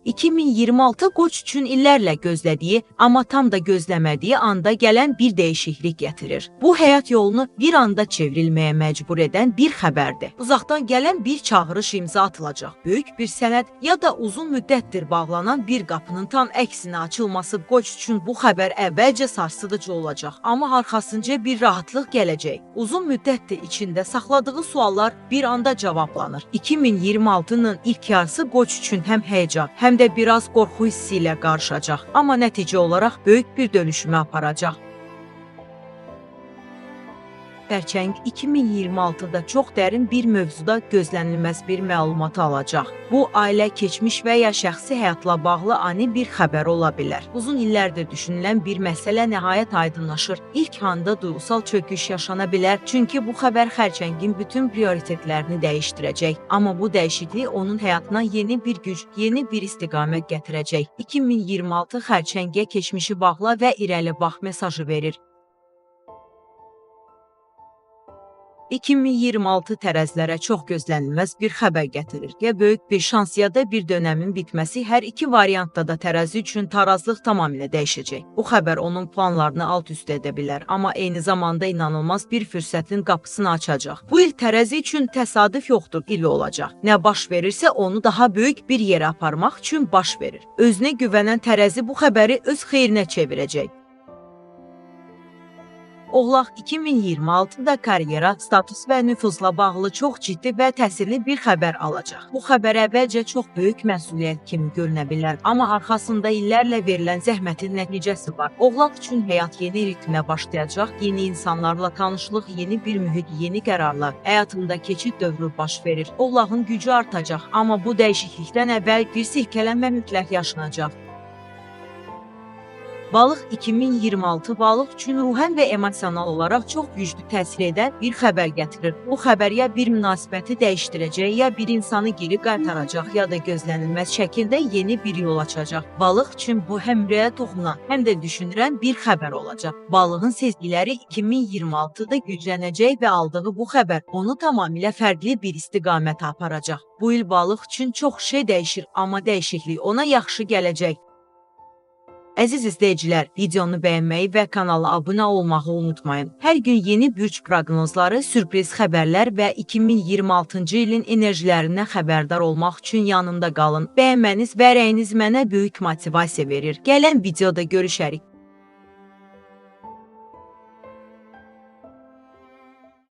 2026 Qoç üçün illərlə gözlədiyi, amma tam da gözləmədiyi anda gələn bir dəyişiklik gətirir. Bu, həyat yolunu bir anda çevrilməyə məcbur edən bir xəbərdir. Uzaqdan gələn bir çağırış imza atılacaq. Böyük bir sənəd ya da uzun müddətdir bağlanan bir qapının tam əksinə açılması Qoç üçün bu xəbər əvvəlcə sarsıdıcı olacaq, amma arxasınca bir rahatlıq gələcək. Uzun müddətdir içində saxladığı suallar bir anda cavablanır. 2026-nın ilk yarısı Qoç üçün həm həyəcan, həm də biraz qorxu hissi ilə qarışacaq, amma nəticə olaraq böyük bir dönüşümə aparacaq. Xərçəng 2026-da çox dərin bir mövzuda gözlənilməz bir məlumat alacaq. Bu, ailə, keçmiş və ya şəxsi həyatla bağlı ani bir xəbər ola bilər. Uzun illərdir düşünülən bir məsələ nəhayət aydınlaşır. İlk anda duygusal çöküş yaşana bilər, çünki bu xəbər Xərçəngin bütün prioritetlərini dəyişdirəcək. Amma bu dəyişiklik onun həyatına yeni bir güc, yeni bir istiqamət gətirəcək. 2026 Xərçəngə keçmişi bağla və irəli bax mesajı verir. 2026 tərəzilərə çox gözlənilməz bir xəbər gətirir. Ya böyük bir şans, ya da bir dönəmin bitməsi. Hər iki variantda da tərəzi üçün tarazlıq tamamilə dəyişəcək. Bu xəbər onun planlarını alt-üst edə bilər, amma eyni zamanda inanılmaz bir fürsətin qapısını açacaq. Bu il tərəzi üçün təsadüf yoxdur, il olacaq. Nə baş verirsə onu daha böyük bir yerə aparmaq üçün baş verir. Özünə güvənən tərəzi bu xəbəri öz xeyrinə çevirəcək. Oğlaq 2026-da karyera, status və nüfuzla bağlı çox ciddi və təsirli bir xəbər alacaq. Bu xəbər əvvəlcə çox böyük məsuliyyət kimi görünə bilər, amma arxasında illərlə verilən zəhmətin nəticəsi var. Oğlaq üçün həyat yeni ritmə başlayacaq, yeni insanlarla tanışlıq, yeni bir mühit, yeni qərarlar. Həyatında keçid dövrü baş verir. Oğlağın gücü artacaq, amma bu dəyişiklikdən əvvəl bir silkələnmə mütləq yaşanacaq. Balıq 2026 balıq üçün ruhən və emosional olaraq çox güclü təsir edən bir xəbər gətirir. Bu xəbər ya bir münasibəti dəyişdirəcək, ya bir insanı geri qaytaracaq, ya da gözlənilməz şəkildə yeni bir yol açacaq. Balıq üçün bu həm ürəyə toxunan, həm də düşündürən bir xəbər olacaq. Balığın sezgiləri 2026-da güclənəcək və aldığı bu xəbər onu tamamilə fərqli bir istiqamətə aparacaq. Bu il balıq üçün çox şey dəyişir, amma dəyişiklik ona yaxşı gələcək. Əziz izləyicilər, videonu bəyənməyi və kanala abunə olmağı unutmayın. Hər gün yeni bürc proqnozları, sürpriz xəbərlər və 2026-cı ilin enerjilərindən xəbərdar olmaq üçün yanımda qalın. Bəyənməniz və rəyiniz mənə böyük motivasiya verir. Gələn videoda görüşərik.